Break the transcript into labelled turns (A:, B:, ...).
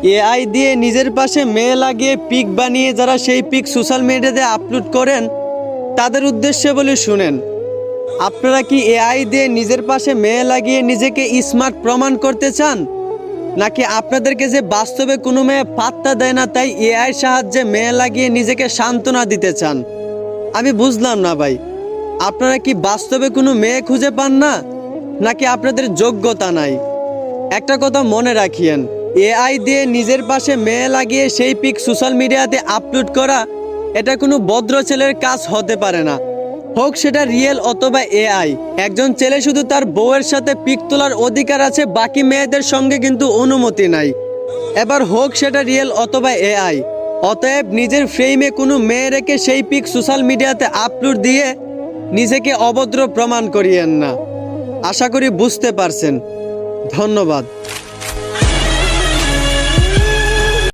A: AI দিয়ে নিজের পাশে মেয়ে লাগিয়ে পিক বানিয়ে যারা সেই পিক সোশ্যাল মিডিয়াতে আপলোড করেন তাদের উদ্দেশ্যে বলে শুনেন, আপনারা কি এআই দিয়ে নিজের পাশে মেয়ে লাগিয়ে নিজেকে স্মার্ট প্রমাণ করতে চান, নাকি আপনাদেরকে যে বাস্তবে কোনো মেয়ে পাত্তা দেয় না তাই এআই সাহায্যে মেয়ে লাগিয়ে নিজেকে সান্ত্বনা দিতে চান? আমি বুঝলাম না ভাই, আপনারা কি বাস্তবে কোনো মেয়ে খুঁজে পান না, নাকি আপনাদের যোগ্যতা নাই? একটা কথা মনে রাখিয়েন, এআই দিয়ে নিজের পাশে মেয়ে লাগিয়ে সেই পিক সোশ্যাল মিডিয়াতে আপলোড করা এটা কোনো ভদ্র ছেলের কাজ হতে পারে না, হোক সেটা রিয়েল অথবা এআই। একজন ছেলে শুধু তার বউয়ের সাথে পিক তোলার অধিকার আছে, বাকি মেয়েদের সঙ্গে কিন্তু অনুমতি নাই। এবার হোক সেটা রিয়েল অথবা এআই। অতএব নিজের ফ্রেমে কোনো মেয়ে রেখে সেই পিক সোশ্যাল মিডিয়াতে আপলোড দিয়ে নিজেকে অভদ্র প্রমাণ করিয়েন না। আশা করি বুঝতে পারছেন। ধন্যবাদ।